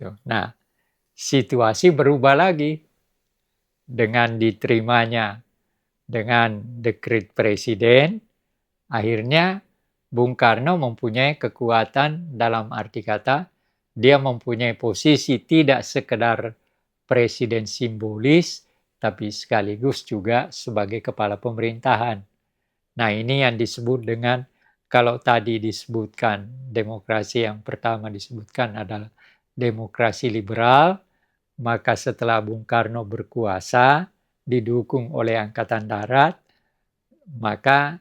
Gitu. Nah, situasi berubah lagi dengan diterimanya dengan dekret presiden. Akhirnya Bung Karno mempunyai kekuatan, dalam arti kata dia mempunyai posisi tidak sekedar presiden simbolis, tapi sekaligus juga sebagai kepala pemerintahan. Nah, ini yang disebut dengan, kalau tadi disebutkan demokrasi yang pertama disebutkan adalah demokrasi liberal, maka setelah Bung Karno berkuasa didukung oleh Angkatan Darat, maka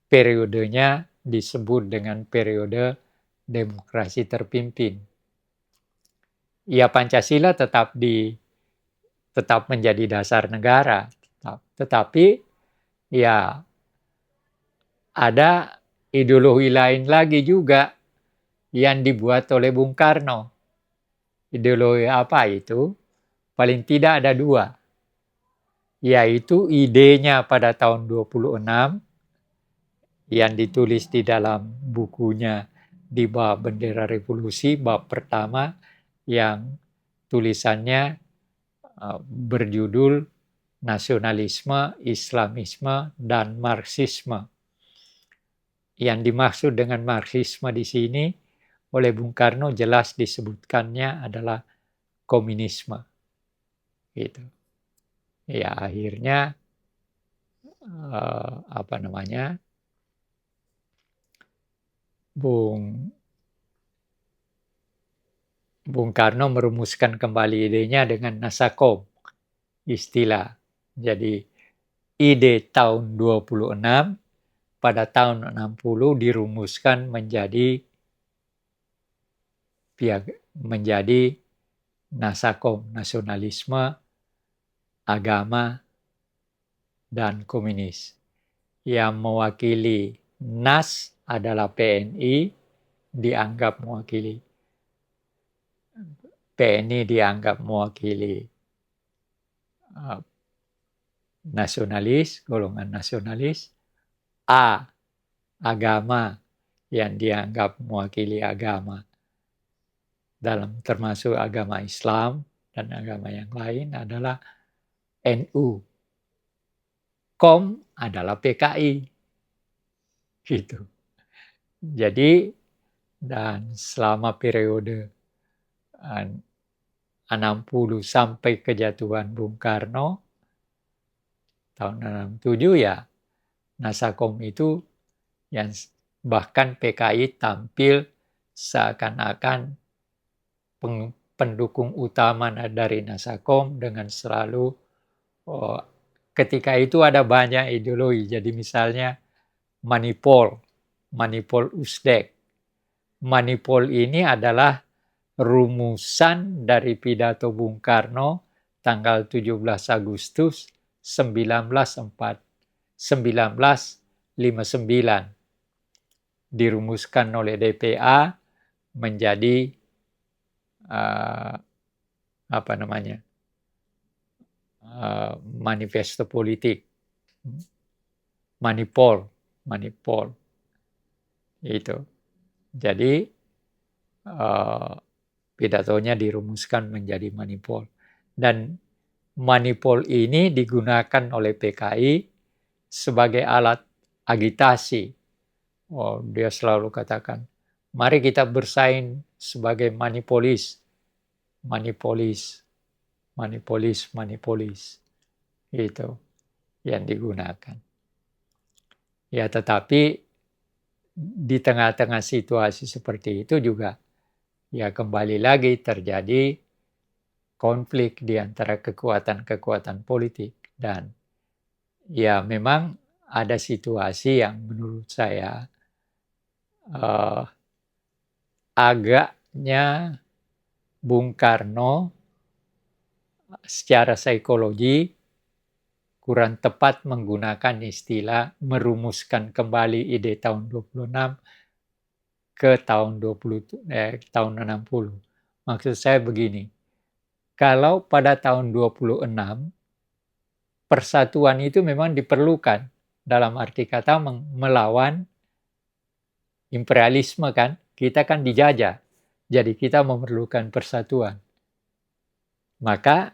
periodenya disebut dengan periode demokrasi terpimpin. Ya, Pancasila tetap menjadi dasar negara, tetapi ya ada ideologi lain lagi juga yang dibuat oleh Bung Karno. Ideologi apa itu? Paling tidak ada dua, yaitu idenya pada tahun 26 yang ditulis di dalam bukunya Di Bawah Bendera Revolusi, bab pertama, yang tulisannya berjudul Nasionalisme, Islamisme, dan Marxisme. Yang dimaksud dengan Marxisme di sini oleh Bung Karno jelas disebutkannya adalah komunisme. Gitu. Ya, akhirnya Bung Karno merumuskan kembali idenya dengan Nasakom, istilah. Jadi ide tahun 26 pada tahun 60 dirumuskan menjadi Nasakom, nasionalisme, agama, dan komunis. Yang mewakili NAS adalah PNI, dianggap mewakili nasionalis, golongan nasionalis. A, agama, yang dianggap mewakili agama, termasuk agama Islam dan agama yang lain adalah NU. Kom adalah PKI. Gitu. Jadi, dan selama periode 60 sampai kejatuhan Bung Karno tahun 67, ya Nasakom itu yang bahkan PKI tampil seakan-akan pendukung utama dari Nasakom dengan selalu ketika itu ada banyak ideologi. Jadi misalnya Manipol Usdek. Manipol ini adalah rumusan dari pidato Bung Karno tanggal 17 Agustus 1959. Dirumuskan oleh DPA menjadi manifesto politik. Manipol itu. Jadi pidatonya dirumuskan menjadi Manipol. Dan Manipol ini digunakan oleh PKI sebagai alat agitasi. Dia selalu katakan, mari kita bersaing sebagai manipolis. Itu yang digunakan. Ya, tetapi di tengah-tengah situasi seperti itu juga, ya kembali lagi terjadi konflik di antara kekuatan-kekuatan politik. Dan ya memang ada situasi yang menurut saya agaknya Bung Karno secara psikologi kurang tepat menggunakan istilah merumuskan kembali ide tahun 26 ke tahun 60. Maksud saya begini, kalau pada tahun 26 persatuan itu memang diperlukan, dalam arti kata melawan imperialisme kan, kita kan dijajah. Jadi kita memerlukan persatuan. Maka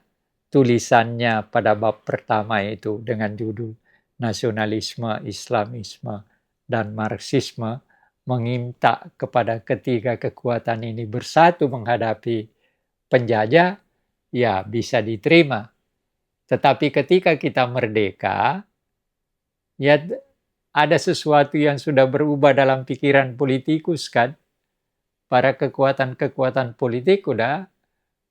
tulisannya pada bab pertama itu dengan judul Nasionalisme, Islamisme, dan Marxisme meminta kepada ketiga kekuatan ini bersatu menghadapi penjajah, ya bisa diterima. Tetapi ketika kita merdeka, ya ada sesuatu yang sudah berubah dalam pikiran politikus kan. Para kekuatan-kekuatan politik udah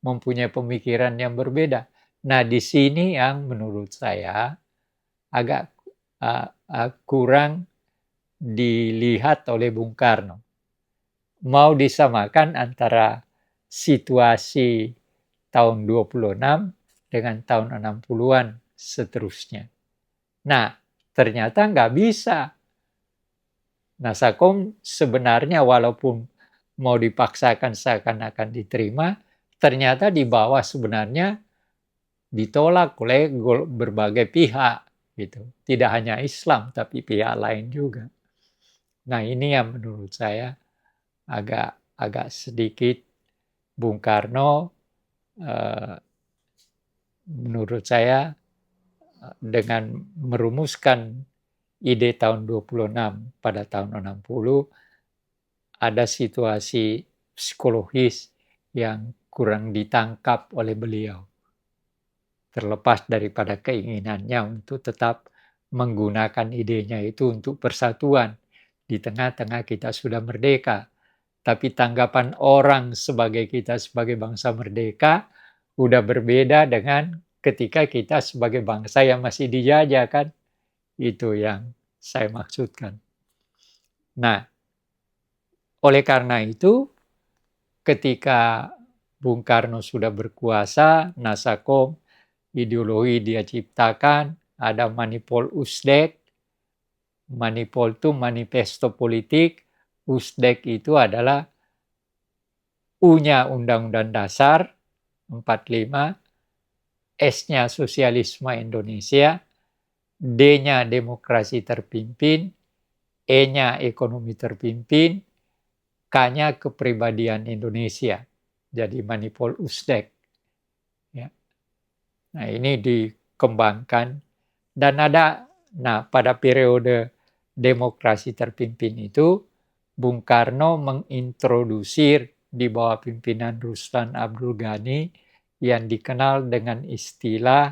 mempunyai pemikiran yang berbeda. Nah, di sini yang menurut saya agak kurang dilihat oleh Bung Karno. Mau disamakan antara situasi tahun 26 dengan tahun 60-an seterusnya. Nah, ternyata nggak bisa. Nasakom sebenarnya walaupun mau dipaksakan seakan-akan diterima, ternyata di bawah sebenarnya ditolak oleh berbagai pihak gitu. Tidak hanya Islam tapi pihak lain juga. Nah, ini yang menurut saya agak sedikit Bung Karno menurut saya dengan merumuskan ide tahun 26 pada tahun 60 ada situasi psikologis yang kurang ditangkap oleh beliau. Terlepas daripada keinginannya untuk tetap menggunakan idenya itu untuk persatuan di tengah-tengah kita sudah merdeka. Tapi tanggapan orang sebagai kita sebagai bangsa merdeka udah berbeda dengan ketika kita sebagai bangsa yang masih dijajah kan. Itu yang saya maksudkan. Nah, oleh karena itu ketika Bung Karno sudah berkuasa, Nasakom, ideologi dia ciptakan, ada Manipol Usdek. Manipol itu manifesto politik, Usdek itu adalah U-nya Undang-Undang Dasar 45, S-nya Sosialisme Indonesia, D-nya Demokrasi Terpimpin, E-nya Ekonomi Terpimpin, K-nya Kepribadian Indonesia. Jadi Manipol Usdek. Ya. Nah, ini dikembangkan dan pada periode Demokrasi Terpimpin itu Bung Karno mengintrodusir di bawah pimpinan Ruslan Abdul Ghani yang dikenal dengan istilah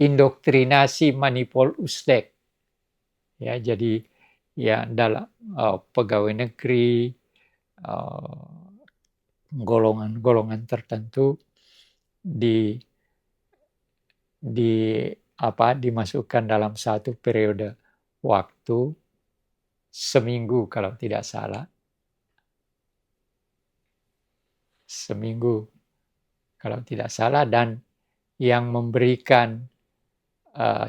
indoktrinasi Manipol Usdek. Ya, jadi ya dalam pegawai negeri, golongan-golongan tertentu dimasukkan dalam satu periode waktu seminggu kalau tidak salah. Seminggu kalau tidak salah, dan yang memberikan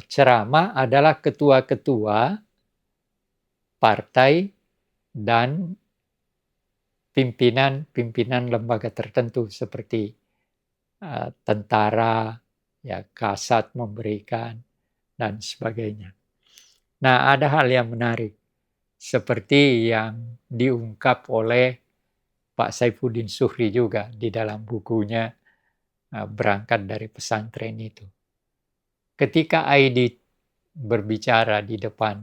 ceramah adalah ketua-ketua partai dan pimpinan lembaga tertentu seperti tentara, ya Kasat memberikan dan sebagainya. Nah, ada hal yang menarik seperti yang diungkap oleh Pak Saifuddin Zuhri juga di dalam bukunya Berangkat dari Pesantren itu. Ketika Aidit berbicara di depan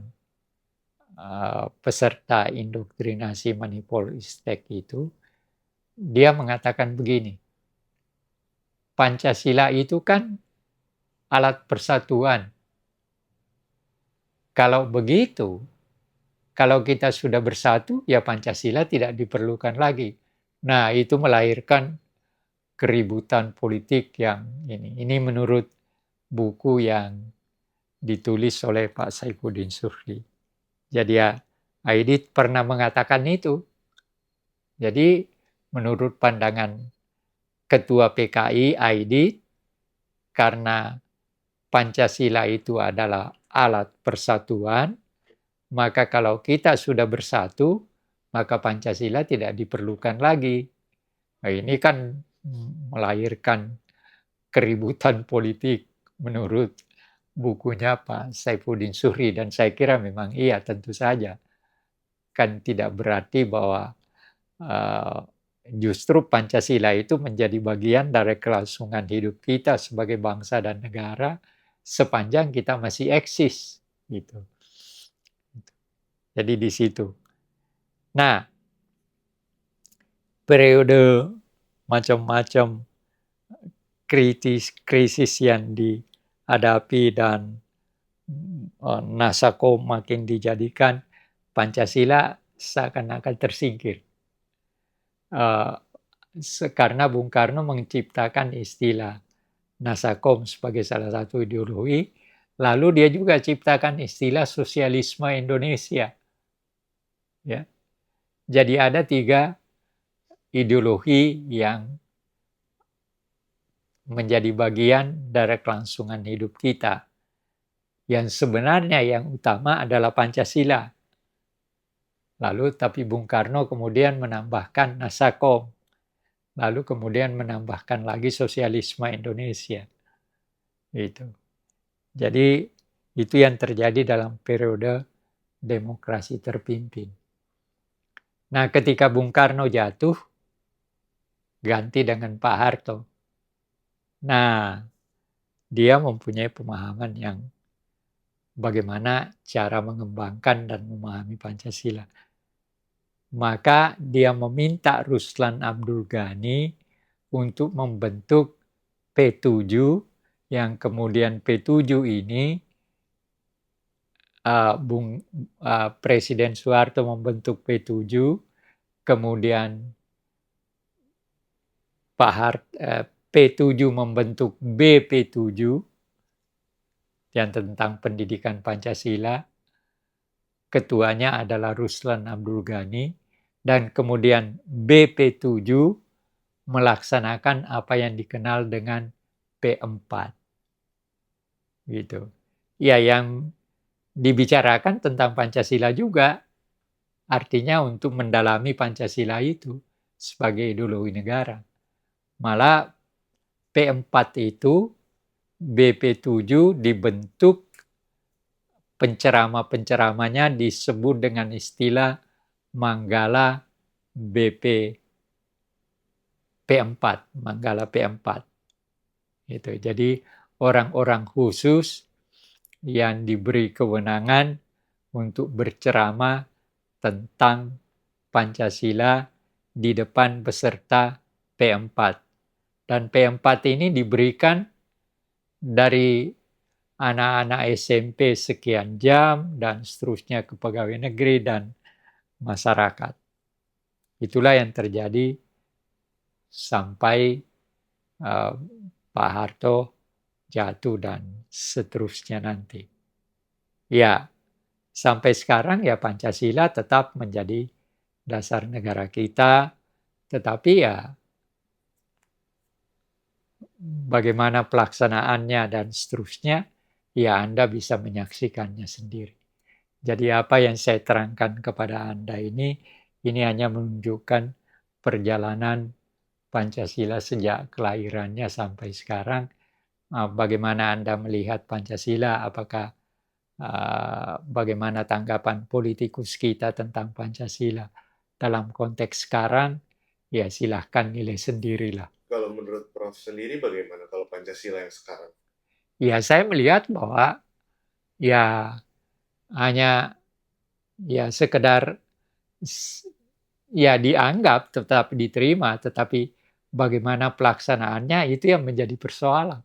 peserta indoktrinasi Manipol Usdek itu, dia mengatakan begini, Pancasila itu kan alat persatuan. Kalau begitu, kalau kita sudah bersatu, ya Pancasila tidak diperlukan lagi. Nah, itu melahirkan keributan politik yang ini. Ini menurut buku yang ditulis oleh Pak Saifuddin Zuhri. Jadi ya, Aidit pernah mengatakan itu. Jadi menurut pandangan Ketua PKI Aidit, karena Pancasila itu adalah alat persatuan, maka kalau kita sudah bersatu, maka Pancasila tidak diperlukan lagi. Nah, ini kan melahirkan keributan politik menurut bukunya Pak Saifuddin Zuhri, dan saya kira memang iya, tentu saja. kan tidak berarti bahwa justru Pancasila itu menjadi bagian dari kelangsungan hidup kita sebagai bangsa dan negara sepanjang kita masih eksis, gitu. Jadi di situ. Nah, periode macam-macam krisis yang dihadapi dan Nasako makin dijadikan, Pancasila seakan-akan tersingkir. Karena Bung Karno menciptakan istilah Nasakom sebagai salah satu ideologi, lalu dia juga ciptakan istilah sosialisme Indonesia. Ya. Jadi ada 3 ideologi yang menjadi bagian dari kelangsungan hidup kita. Yang sebenarnya yang utama adalah Pancasila. Lalu tapi Bung Karno kemudian menambahkan Nasakom. Lalu kemudian menambahkan lagi sosialisme Indonesia. Itu. Jadi itu yang terjadi dalam periode demokrasi terpimpin. Nah, ketika Bung Karno jatuh, ganti dengan Pak Harto. Nah, dia mempunyai pemahaman yang bagaimana cara mengembangkan dan memahami Pancasila. Maka dia meminta Ruslan Abdul Ghani untuk membentuk P7, yang kemudian P7 ini Presiden Soeharto membentuk P7, kemudian P7 membentuk BP7 yang tentang pendidikan Pancasila. Ketuanya adalah Ruslan Abdul Ghani, dan kemudian BP7 melaksanakan apa yang dikenal dengan P4. Gitu. Ya, yang dibicarakan tentang Pancasila juga, artinya untuk mendalami Pancasila itu sebagai ideologi negara. Malah P4 itu, BP7 dibentuk, penceramah-penceramahnya disebut dengan istilah Manggala P4, Manggala P4. Itu. Jadi orang-orang khusus yang diberi kewenangan untuk berceramah tentang Pancasila di depan peserta P4. Dan P4 ini diberikan dari anak-anak SMP sekian jam dan seterusnya ke pegawai negeri dan masyarakat. Itulah yang terjadi sampai Pak Harto jatuh dan seterusnya nanti. Ya, sampai sekarang ya Pancasila tetap menjadi dasar negara kita, tetapi ya bagaimana pelaksanaannya dan seterusnya, ya Anda bisa menyaksikannya sendiri. Jadi apa yang saya terangkan kepada Anda ini hanya menunjukkan perjalanan Pancasila sejak kelahirannya sampai sekarang. Bagaimana Anda melihat Pancasila, apakah bagaimana tanggapan politikus kita tentang Pancasila dalam konteks sekarang, ya silahkan nilai sendirilah. Kalau menurut Prof sendiri bagaimana kalau Pancasila yang sekarang? Ya, saya melihat bahwa ya hanya ya sekedar ya dianggap, tetap diterima, tetapi bagaimana pelaksanaannya itu yang menjadi persoalan.